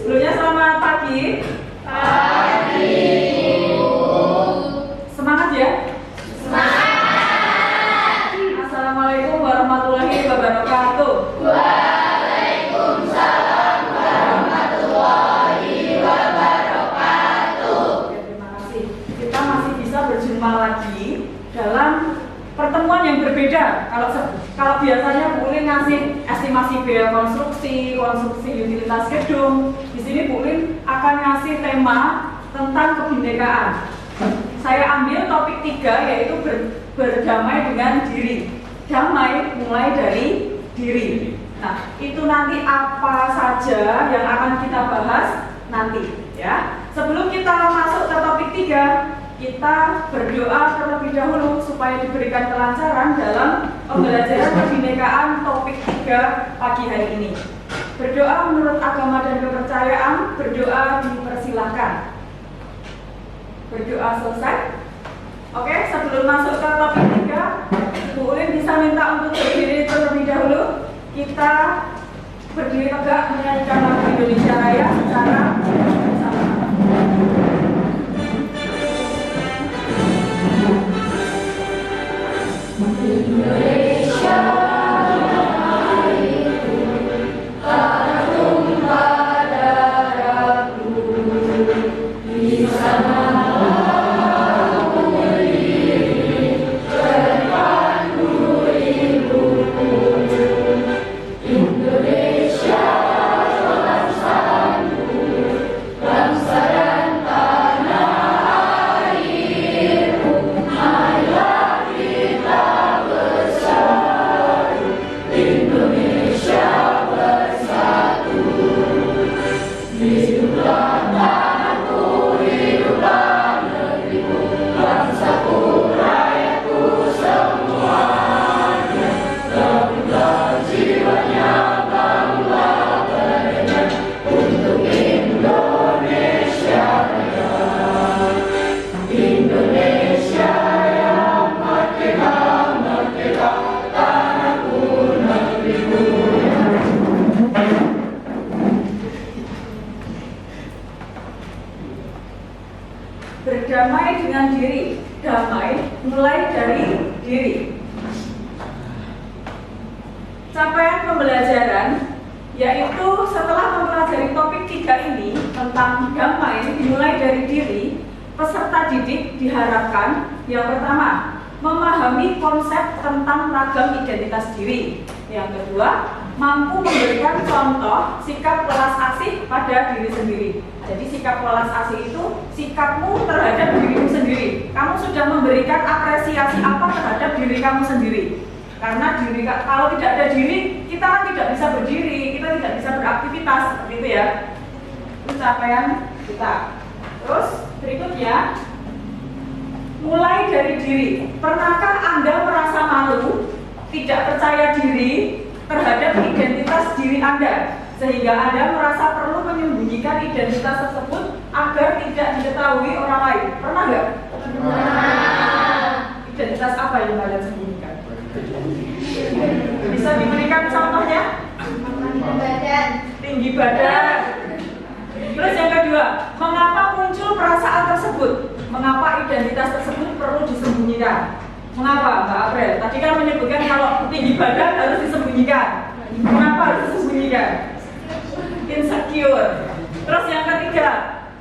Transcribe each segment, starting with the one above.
Sebelumnya selamat pagi. Pagi. Semangat ya. Semangat. Assalamualaikum warahmatullahi wabarakatuh. Waalaikumsalam warahmatullahi wabarakatuh. Oke, terima kasih. Kita masih bisa berjumpa lagi dalam pertemuan yang berbeda. Kalau biasanya Bu Ulin ngasih estimasi biaya konstruksi utilitas gedung, di sini Bu Ulin akan ngasih tema tentang kebinekaan. Saya ambil topik 3 yaitu berdamai dengan diri. Damai mulai dari diri. Nah, itu nanti apa saja yang akan kita bahas nanti ya. Sebelum kita masuk ke topik 3, kita berdoa terlebih dahulu supaya diberikan kelancaran dalam pembelajaran kebinekaan topik 3 pagi hari ini. Berdoa menurut agama dan kepercayaan, berdoa dipersilahkan. Berdoa selesai. Oke, sebelum masuk ke topik 3, Bu Ulin bisa minta untuk berdiri terlebih dahulu. Kita berdiri tegak menyanyikan lagu Indonesia Raya secara bersama-sama. Indonesia itu tanah tumpah darahku, di sana aku berdiri terpandu ibuku. Indonesia bangsaku, bangsa dan tanah airku, marilah kita bersatu, Indonesia bersatu. Hiduplah tanahku, hiduplah negeriku, bangsaku, rakyatku semuanya. Bangunlah jiwanya, bangunlah badannya untuk Indonesia Raya. Indonesia yang merdeka, merdeka, tanahku, negeriku yang Berdamai dengan diri. Damai mulai dari diri. Capaian pembelajaran yaitu setelah mempelajari topik 3 ini tentang damai dimulai dari diri, peserta didik diharapkan yang pertama, memahami konsep tentang ragam identitas diri. Yang kedua, mampu memberikan contoh sikap welas asih pada diri sendiri. Jadi sikap welas asih itu sikapmu terhadap dirimu sendiri. Kamu sudah memberikan apresiasi apa terhadap diri kamu sendiri? Karena diri, kalau tidak ada diri, kita kan tidak bisa berdiri, kita tidak bisa beraktivitas seperti itu ya. Itu capaian kita. Terus berikutnya, mulai dari diri. Pernahkah Anda merasa malu, tidak percaya diri terhadap identitas diri Anda, sehingga Anda merasa perlu menyembunyikan identitas tersebut agar tidak diketahui orang lain? Pernah nggak? Pernah. Identitas apa yang kalian sembunyikan? Bisa diberikan contohnya? Tinggi badan. Terus yang kedua, mengapa muncul perasaan tersebut? Mengapa identitas tersebut perlu disembunyikan? Mengapa, Mbak April? Tadi kan menyebutkan kalau tinggi badan harus disembunyikan. Mengapa harus disembunyikan? Insecure. Terus yang ketiga,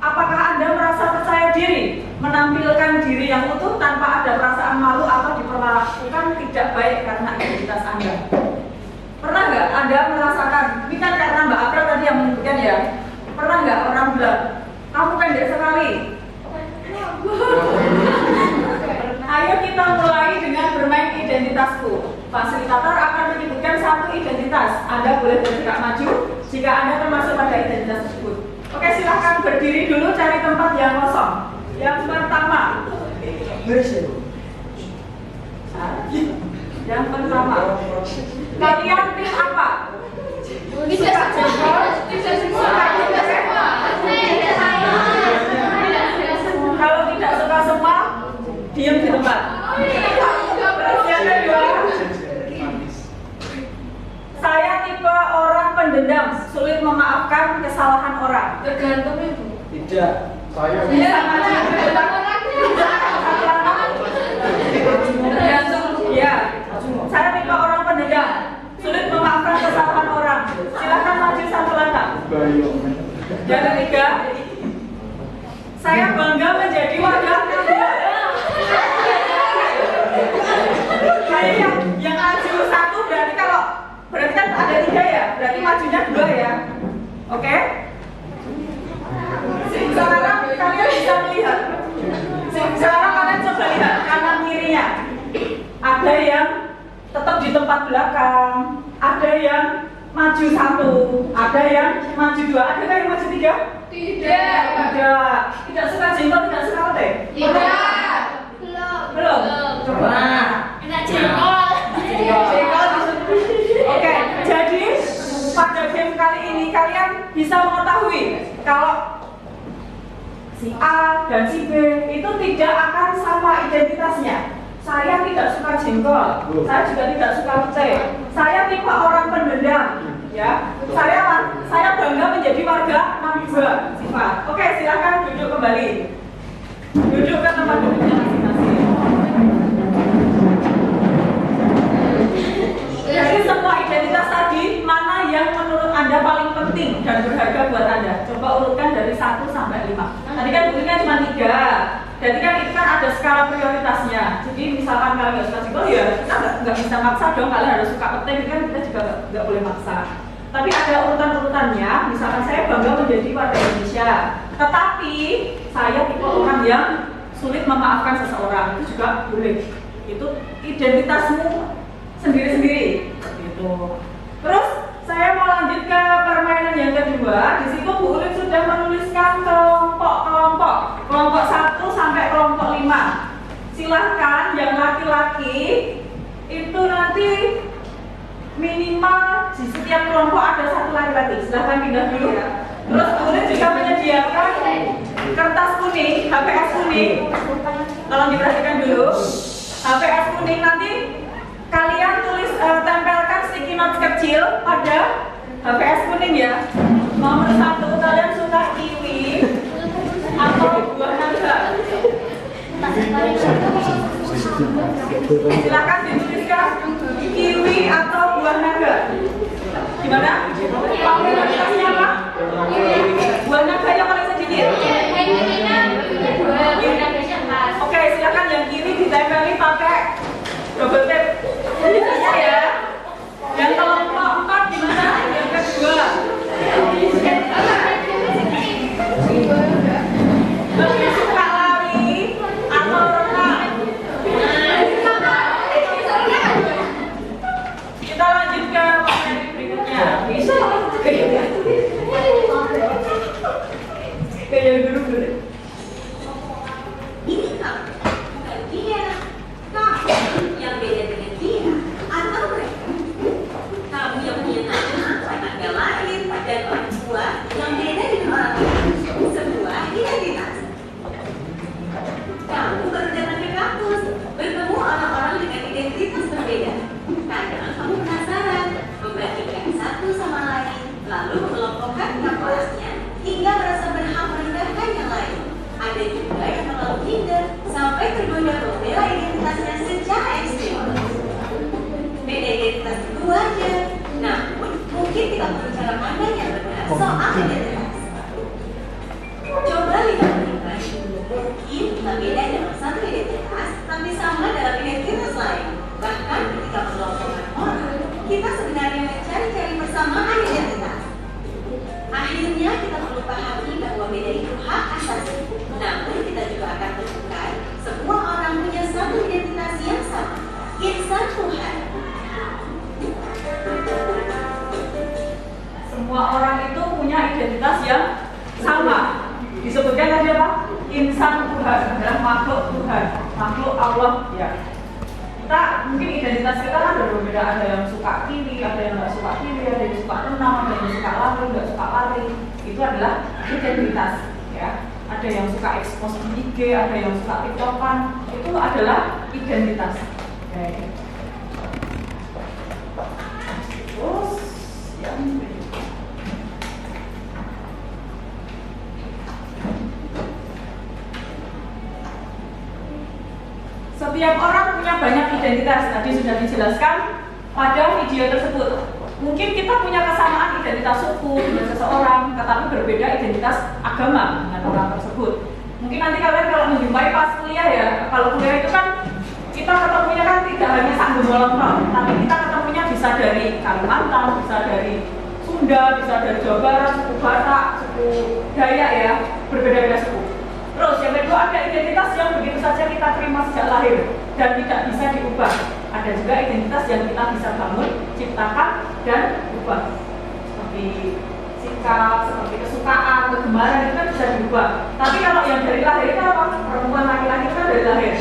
apakah Anda merasa percaya diri menampilkan diri yang utuh tanpa ada perasaan malu atau diperlakukan tidak baik karena identitas Anda? Pernah nggak Anda merasakan, ini kan karena Mbak April tadi yang menyebutkan ya, pernah nggak orang bilang, kamu pendek sekali? Ayo kita mulai dengan bermain identitasku. Fasilitator akan menyebutkan satu identitas. Anda boleh bergerak maju jika Anda termasuk pada identitas tersebut. Oke, silahkan berdiri dulu, cari tempat yang kosong. Yang pertama, yang pertama, kalian tim apa? bisa semua. Kalau tidak suka semua, diam di tempat. Terus yang kedua, saya tipe orang pendendam, sulit memaafkan kesalahan orang? Tergantung Ibu. Tidak. Saya. Tergantung. Ya. Saya tipe orang pendendam, sulit memaafkan kesalahan orang. Silakan maju satu langkah. Yang ketiga, saya bangga menjadi warga Nambia. Jadi yang maju satu berarti berarti kan ada 3 ya, berarti majunya 2 ya. Oke? Sekarang kalian bisa melihat. Sekarang kalian coba lihat kanan kirinya. Ada yang tetap di tempat belakang, ada yang maju 1, ada yang maju 2, ada yang maju 3? Tidak. Tidak suka jengkol, tidak suka teh? Tidak. Belum? Coba. Enak jengkol. Oke, jadi pada game kali ini kalian bisa mengetahui kalau si A dan si B itu tidak akan sama identitasnya. Saya tidak suka jengkol, saya juga tidak suka pete. Saya tipe orang pendendam, ya. Saya bangga menjadi warga Nambia sifat. Oke, silakan duduk kembali. Duduk ke tempat duduknya masing-masing. Jadi semua identitas tadi, mana yang menurut Anda paling penting dan berharga buat Anda? Coba urutkan dari 1 sampai 5. Tadi kan bunyinya cuma 3. Jadi kan itu kan ada skala prioritasnya. Jadi misalkan kalian nggak suka jengkol, ya kita nggak bisa maksa dong. Kalian harus suka pete, kan kita juga nggak boleh maksa. Tapi ada urutan-urutannya. Misalkan saya bangga menjadi warga Indonesia, tetapi saya tipe orang yang sulit memaafkan seseorang, itu juga boleh. Itu identitasmu sendiri-sendiri gitu. Terus saya mau lanjut ke permainan yang kedua. Di situ Bu Urin sudah menuliskan kelompok 1 sampai kelompok 5. Silahkan yang laki-laki itu nanti minimal di setiap kelompok ada 1 laki-laki. Silahkan pindah dulu. Terus Bu Urin juga menyediakan kertas kuning, HVS kuning. Tolong diperhatikan dulu. HVS kuning nanti kalian tulis, tempelkan sticky notes kecil pada HVS kuning ya. Nomor 1, kalian suka kiwi atau buah naga? Silakan dituliskan kiwi atau buah naga. Gimana? Kombinasinya apa? Buah naga yang paling sedikit? Oke, silakan yang kiri ditempeli pakai double tape. Bisa ya. Yang kelompok 4 gimana? Yang kedua. Lebih suka lari atau renang? Kita lanjut ke materi berikutnya. Bisa kayak yang dulu. Ini kamu, bukan dia. Kamu yang beda dengan dia atau mereka. Kamu yang punya nama, tanggal lahir, dan orang tua yang beda dengan orang lain. Sebuah identitas. Kamu baru datang ke kampus, bertemu orang-orang dengan identitas berbeda. Kadang kamu penasaran, membandingkan satu sama lain, lalu mengelompokkan kelasnya hingga merasa berhak merendahkan yang lain. Ada juga yang terlalu minder sampai tergoda membela identitasnya secara ekstrim. Beda identitas itu wajar, namun mungkin kita perlu cara pandang yang benar soal identitas. Coba lihat baik-baik. Mungkin kita beda dalam satu identitas, tapi sama dalam identitas lain. Bahkan ketika mengelompokkan orang, kita sebenarnya mencari-cari persamaan identitas. Akhirnya kita perlu pahami bahwa beda itu hak asasi. Namun kita juga akan temukan semua orang punya satu identitas yang sama, insan Tuhan. Semua orang itu punya identitas yang sama. Disebutkan tadi apa? Insan Tuhan, adalah makhluk Tuhan, makhluk Allah ya. Kita mungkin identitas kita kan berbeda, ada yang suka kiri, ada yang nggak suka kiri, ada yang suka renang, ada yang suka lari, nggak suka lari. Itu adalah identitas ya. Ada yang suka expose di IG, ada yang suka TikTokan, itu adalah identitas. Oke. Terus yang berikutnya. Setiap orang punya banyak identitas, tadi sudah dijelaskan pada video tersebut. Mungkin kita punya kesamaan identitas suku dengan seseorang, tetapi berbeda identitas agama dengan orang tersebut. Mungkin nanti kalian kalau menjumpai pas kuliah ya, kalau kuliah itu kan kita ketemunya kan tidak hanya sanggung bolong, tapi kita ketemunya bisa dari Kalimantan, bisa dari Sunda, bisa dari Jawa Barat, suku Batak, suku Dayak ya, berbeda-beda suku. Terus yang kedua ada identitas yang begitu saja kita terima sejak lahir dan tidak bisa diubah. Ada juga identitas yang kita bisa bangun, ciptakan dan ubah. Seperti sikap, seperti kesukaan, kegemaran itu kan bisa diubah. Tapi kalau yang dari lahir itu apa? Perempuan laki-laki itu kan dari lahir.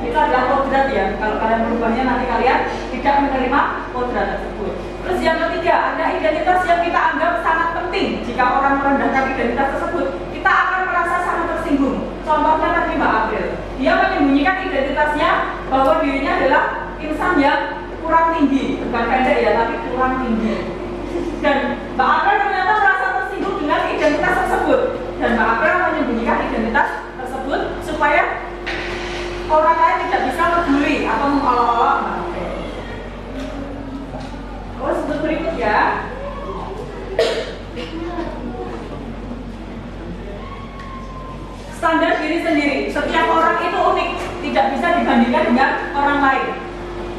Itu adalah kodrat ya. Kalau kalian merubahnya nanti kalian tidak menerima kodrat tersebut. Terus yang ketiga ada identitas yang kita anggap sangat penting. Jika orang merendahkan identitas tersebut, kita akan merasa sangat tersinggung. Contohnya tadi Mbak April, dia menyembunyikan identitasnya bahwa dirinya adalah insan yang kurang tinggi, bukan pendek ya, tapi kurang tinggi. Dan Mbak April ternyata merasa tersinggung dengan identitas tersebut. Dan Mbak April menyembunyikan identitas tersebut supaya orang lain tidak bisa peduli atau mengolok-olok Mbak April. Terus untuk berikutnya, standar diri sendiri. Setiap orang itu unik, tidak bisa dibandingkan dengan orang lain.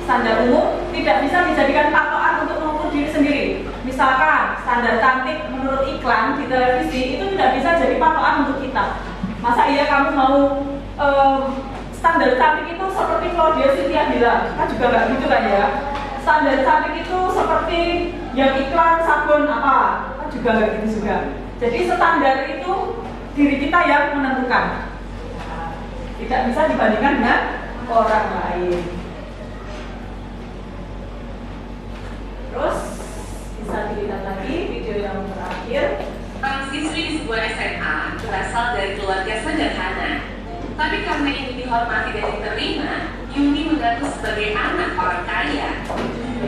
Standar umum tidak bisa dijadikan patokan untuk mengukur diri sendiri. Misalkan standar cantik menurut iklan di televisi itu tidak bisa jadi patokan untuk kita. Masa iya kamu mau standar cantik itu seperti Claudia Cynthia bilang? Kan juga nggak gitu kan ya. Standar cantik itu seperti yang iklan sabun apa? Kan juga nggak gitu juga. Jadi standar itu diri kita yang menentukan. Tidak bisa dibandingkan dengan orang lain. Terus bisa dilihat lagi video yang terakhir. Siswi di sebuah SMA berasal dari keluarga sederhana. Tapi karena ingin dihormati dan diterima, Yuni mengaku sebagai anak orang kaya.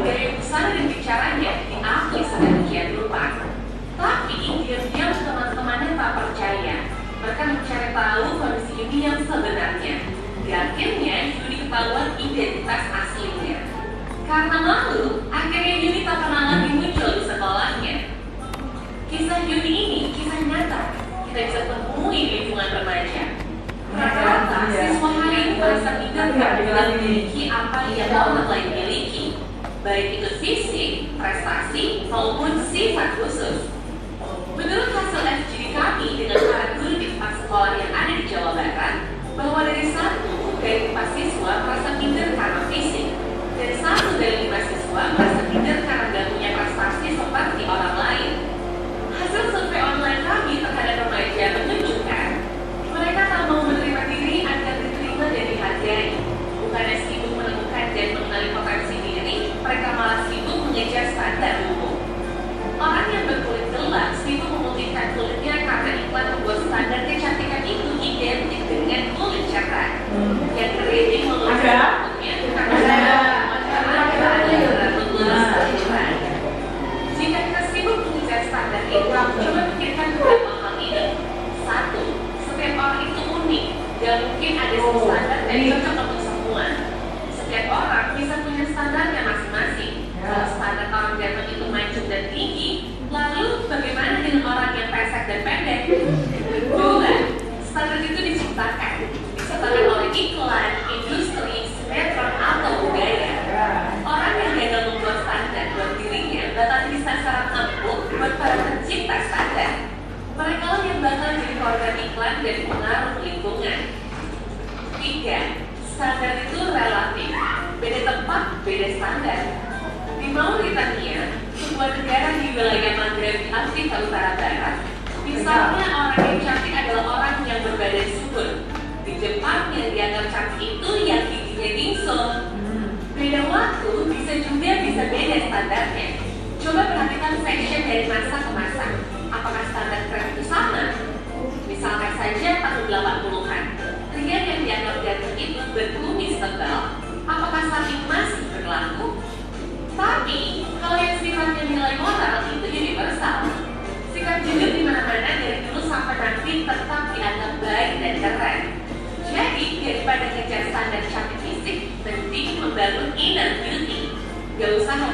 Gaya busana dan bicaranya diakui sedemikian rupa. Tapi diam-diam teman-temannya tak percaya. Mereka mencari tahu kondisi Yuni yang sebenarnya. Di akhirnya Yuni ketahuan identitas aslinya. Karena malu, akhirnya Yuni tak pernah lagi muncul di sekolahnya. Kisah Yuni ini kisah nyata. Kita bisa temui di lingkungan remaja. Rata-rata siswa hari ini merasa minder karena memiliki apa yang orang lain miliki, baik itu fisik, prestasi, maupun sifat khusus. Menurut hasil FGD kami dengan para guru di 4 sekolah yang ada di Jawa Barat, bahwa dari 1 dari 4 siswa merasa minder karena fisik, dan 1 dari 5 siswa merasa minder karena tidak punya prestasi seperti orang lain. Hasil survei online kami terhadap remaja menunjukkan mereka tak mau menerima diri agar diterima dan dihargai. Bukannya sibuk menemukan dan mengenali potensi diri, mereka malah sibuk mengejar standar umum. Orang yang berkulit gelap sibuk memutihkan kulitnya karena iklan membuat standar kecantikan itu identik dengan kulit cerah. Yang keriting meluluhkan kulitnya karena jika kita sibuk mengejar standar itu, coba pikirkan beberapa hal ini. 1. Setiap orang itu unik, dan mungkin ada satu standar dan cocok untuk semua. Setiap orang bisa punya standarnya masing-masing. Kalau standar orang ganteng itu mancung dan tinggi, lalu bagaimana dengan orang yang pesek dan pendek? 2. Standar itu diciptakan oleh iklan, industri, sinetron, atau budaya. Orang yang gagal membuat standar buat dirinya bakal bisa secara empuk buat para pencipta standar. Mereka lah yang bakal jadi korban iklan dan pengaruh lingkungan. 3. Standar itu relatif. Beda tempat, beda standar. Di Mauritania, sebuah negara di wilayah Maghreb Afrika Utara Barat, misalnya orang yang cantik adalah orang yang berbadan subur. Di Jepang yang dianggap cantik itu yang giginya bingsul. Beda waktu bisa beda standarnya. Coba perhatikan fashion dari masa ke masa. Apakah standar tren itu sama? Misalkan saja tahun 80-an, pria yang dianggap ganteng itu berkumis tebal. Apakah saat ini masih berlaku? Tapi, kalau yang sifatnya nilai moral itu universal. Sikap jujur di mana-mana dari dulu sampai nanti tetap dianggap baik dan keren. Jadi, daripada ngejar standar cantik fisik,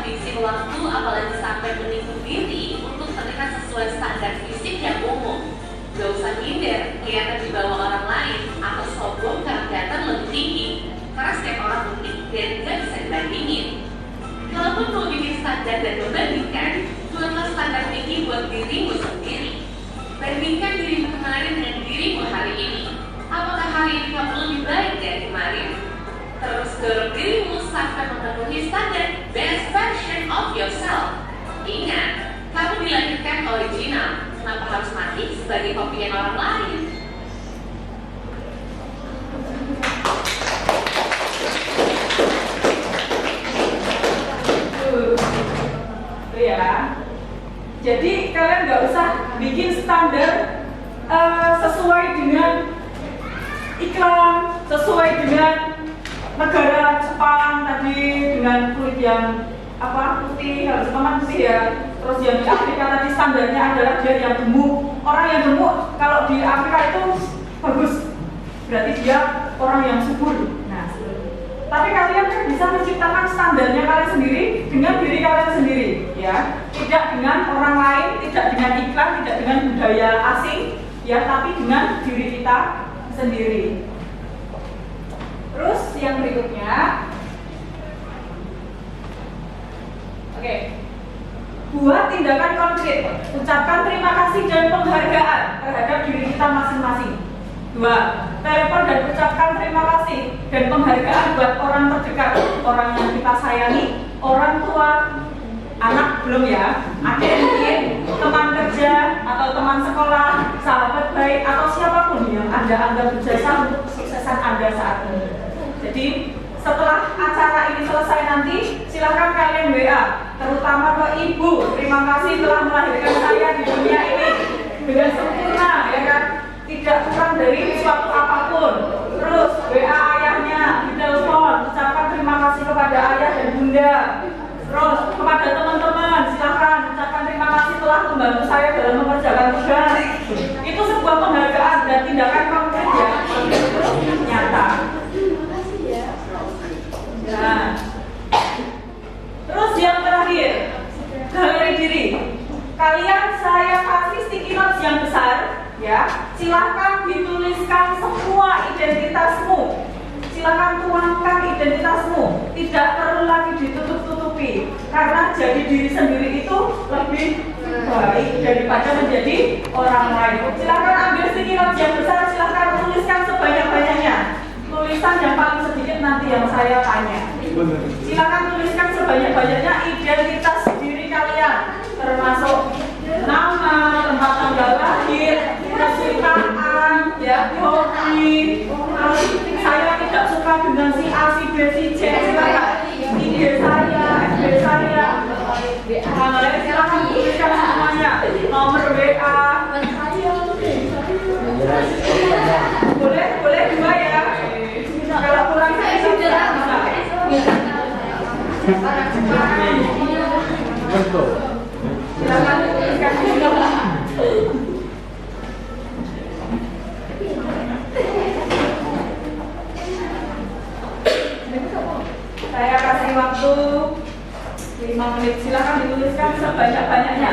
ngabisin waktu apalagi sampai menipu diri untuk terlihat sesuai standar fisik yang umum. Gak usah minder, kelihatan di bawah orang lain atau sombong karena kelihatan lebih tinggi. Karena setiap orang unik dan gak bisa dibandingin. Kalaupun mau bikin standar dan membandingkan, buatlah standar tinggi buat dirimu sendiri. Bandingkan dirimu kemarin dengan dirimu hari ini. Apakah hari ini kamu lebih baik dari kemarin? Terus dorong dirimu sampai memenuhi standar best version of yourself. Ingat, kamu dilahirkan original. Kenapa harus mati sebagai kopian orang lain? Tuh ya. Jadi kalian nggak usah bikin standar sesuai dengan iklan, sesuai dengan negara Jepang tadi dengan kulit yang putih, harus teman putih ya. Terus yang di Afrika tadi standarnya adalah dia yang gemuk. Orang yang gemuk kalau di Afrika itu bagus, berarti dia orang yang subur. Nah, tapi kalian kan bisa menciptakan standarnya kalian sendiri dengan diri kalian sendiri, ya. Tidak dengan orang lain, tidak dengan iklan, tidak dengan budaya asing, ya, tapi dengan diri kita sendiri. Terus yang berikutnya, oke. Buat tindakan konkret, ucapkan terima kasih dan penghargaan terhadap diri kita masing-masing. 2. Telepon dan ucapkan terima kasih dan penghargaan buat orang terdekat, orang yang kita sayangi, orang tua, anak belum ya, adik mungkin, teman kerja atau teman sekolah, sahabat baik atau siapapun yang Anda anggap berjasa untuk kesuksesan Anda saat ini. Jadi setelah acara ini selesai nanti, silahkan kalian WA, terutama ke ibu. Terima kasih telah melahirkan saya di dunia ini dengan sempurna, ya kan? Tidak kurang dari suatu apapun. Terus WA ayahnya, ditelepon, ucapkan terima kasih kepada ayah dan bunda. Terus kepada teman-teman, silahkan ucapkan terima kasih telah membantu saya dalam mengerjakan tugas. Itu sebuah penghargaan dan tindakan konkret ya, nyata. Nah, terus yang terakhir, galeri diri. Kalian saya kasih sticky notes yang besar, ya. Silahkan dituliskan semua identitasmu. Silahkan tuangkan identitasmu. Tidak perlu lagi ditutup-tutupi, karena jadi diri sendiri itu lebih baik daripada menjadi orang lain. Silahkan ambil sticky notes yang besar, silahkan tuliskan sebanyak-banyaknya. Tulisan yang paling sedikit nanti yang saya tanya. Silakan tuliskan sebanyak-banyaknya identitas diri kalian, termasuk nama, tempat tanggal lahir, kesukaan, ya, hobi. Saya tidak suka dengan si A, si B, si C. Silakan ide saya, FB saya. Silakan tuliskan semuanya. Nomor WA. Boleh 2 ya. Kalau kurang saya bisa. Silakan tuliskan juga. Saya kasih waktu 5 menit. Silakan dituliskan sebanyak-banyaknya.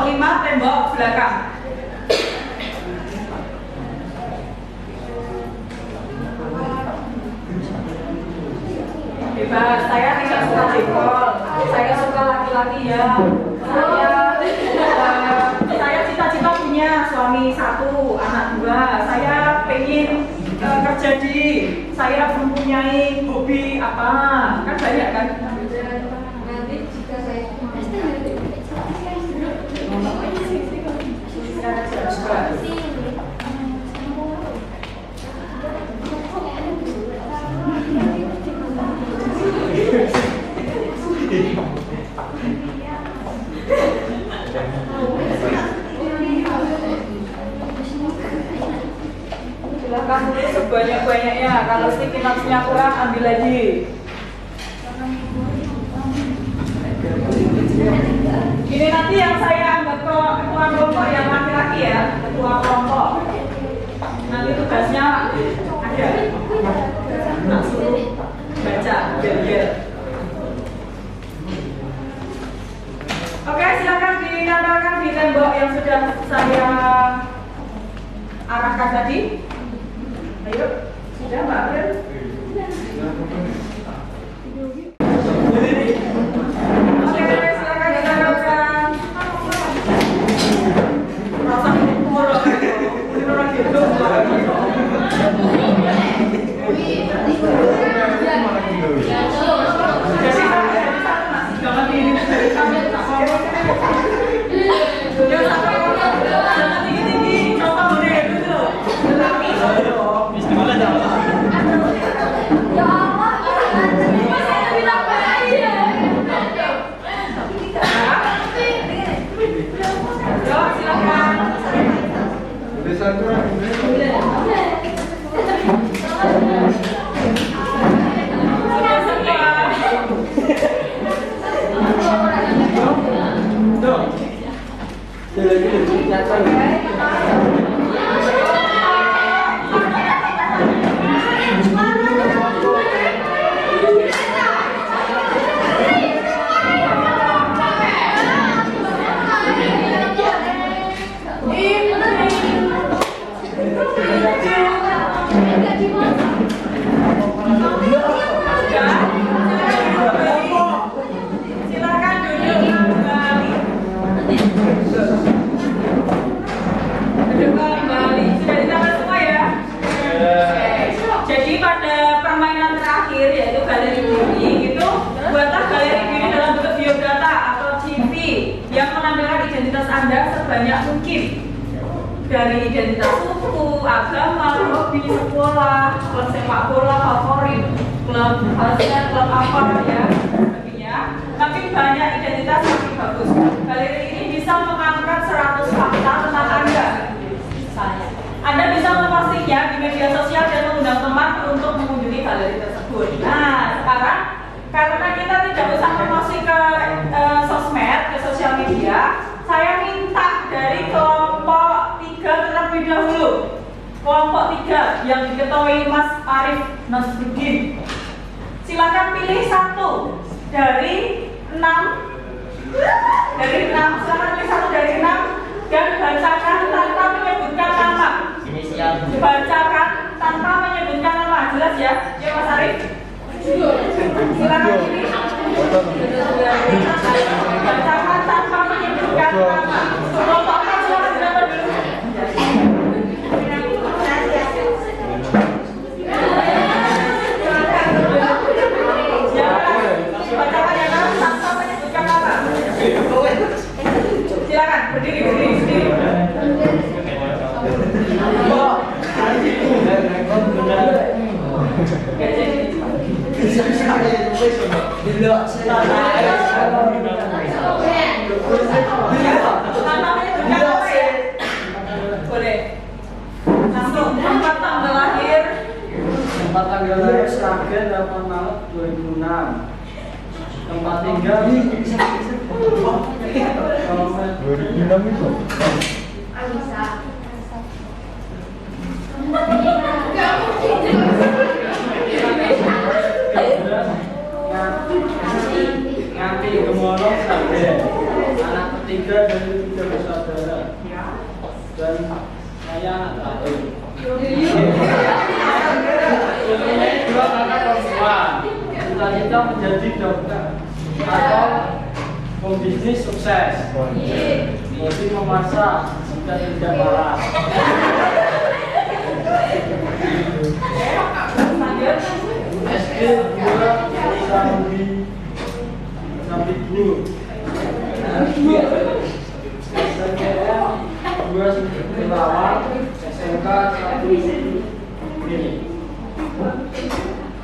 5 tembok belakang. Bebas, saya tidak suka jengkol. Saya suka laki-laki ya. Saya cita-cita punya suami 1, anak 2. Saya pengen kerja di. Saya belum mempunyai hobi apa. Kan banyak kan? Nanti jika saya Silakan tulis sebanyak-banyaknya. Kalau sticky-notes-nya kurang, ambil lagi. Ini nanti yang saya anggap ketua kelompok yang laki-laki ya, ketua kelompok. Nanti tugasnya ada. Nak suruh baca, biar. Oke, silakan ditambahkan di tembok yang sudah saya arahkan tadi. Ayo, sudah Mbak April. Oke, silakan ditambahkan. Rasa umur orang gitu. Sebanyak mungkin dari identitas suku, agama, hobi, sekolah, klub sepak bola favorit, klub basket, klub apa ya, sebagainya. Makin banyak identitas makin bagus. Galeri ini bisa mengangkat 100 fakta tentang Anda. Misalnya, Anda bisa mempostingnya di media sosial dan mengundang teman untuk mengunjungi galeri tersebut. Nah, sekarang karena kita tidak usah promosi ke sosmed, ke sosial media, saya minta dari kelompok 3 terlebih dahulu. Kelompok 3 yang diketuai Mas Arif Nasruddin. Silakan pilih 1 dari 6. Silakan pilih 1 dari 6 dan bacakan tanpa menyebutkan nama. Bacakan tanpa menyebutkan nama. Jelas ya? Ya Mas Arif? Silakan pilih. Bacakan tanpa menyebutkan nama. Kelompok apa silakan silakan dulu. Bacakan yang tanpa menyebutkan nama. Silakan berdiri. Boleh. Langsung tempat tanggal lahir. Tempat tanggal lahir Sragen 8 Maret 2006. Tempat tinggal 2006 itu. Nganti Gemolong Sragen. Anak ketiga dari 3 bersaudara Ya. dan saya anak terakhir. Mempunyai 2 kakak perempuan. Cita-cita menjadi dokter atau pembisnis sukses. Hobi memasak jika tidak marah. SD 2 sampai guru. SMPM 2 relawan. SMK 1 ini.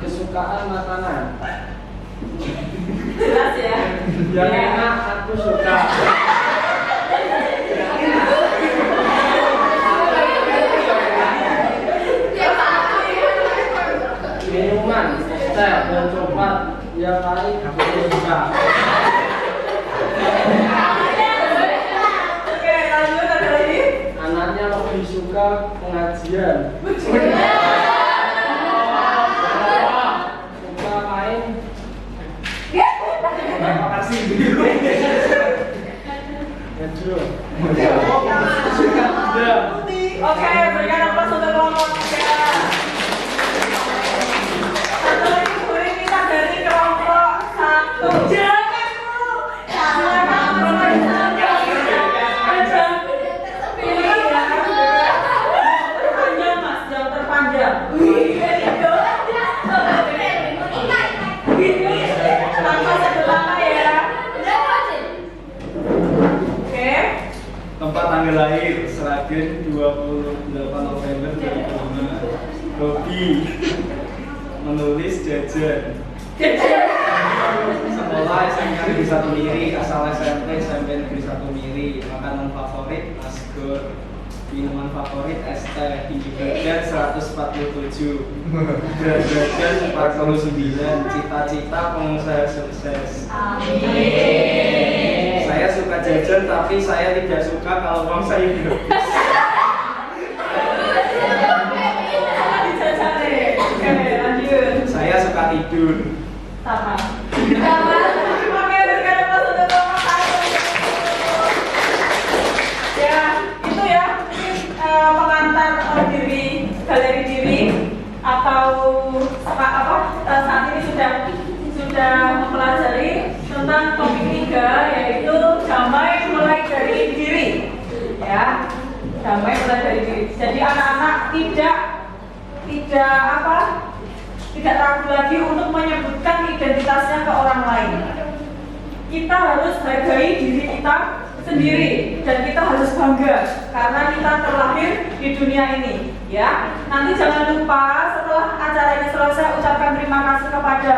Kesukaan makanan. Jelas ya. Yang enak aku suka. Minuman, es teh, dan coklat yang lain aku suka. Oke, lanjut ada lagi. Anaknya lebih suka pengajian. Suka main. Terima kasih. Pedro. Suka kuda. Oke, berikan aplaus untuk kelompok 3. Satu lagi murid kita dari kelompok 1. Jangan dulu. Jangan pilih ya. Terpanjang mas, jam terpanjang. Tanpa sebelah ya. Oke. Tempat tanggal lahir Sragen 28 November 2005. Hobi menulis jajan. Sekolah SMK Negeri 1 Miri, asal SMP Negeri 1 Miri. Makanan favorit nasgor, minuman favorit es teh. Tinggi badan 147, berat badan 49. Cita-cita pengusaha sukses. Amin. Saya suka jajan tapi saya tidak suka kalau uang saya habis. Dijajane. Oke, lanjut. Saya suka tidur. Sama. Oke, berikan aplaus untuk kelompok 1. Ya, itu ya. Pengantar diri, galeri diri atau saat ini sudah mempelajari tentang topik 3, yaitu damai mulai dari diri. Ya, damai mulai dari diri. Jadi anak-anak tidak ragu lagi untuk menyebutkan identitasnya ke orang lain. Kita harus hargai diri kita sendiri dan kita harus bangga karena kita terlahir di dunia ini. Ya, nanti jangan lupa setelah acara ini selesai ucapkan terima kasih kepada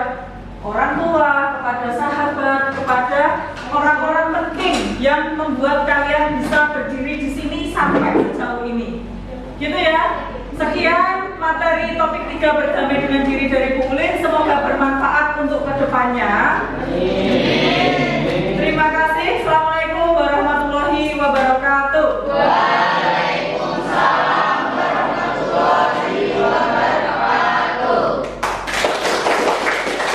orang tua, kepada sahabat, kepada orang-orang penting yang membuat kalian bisa berdiri di sini sampai sejauh ini. Gitu ya. Sekian materi topik 3 berdamai dengan diri dari Bu Ulin. Semoga bermanfaat untuk kedepannya.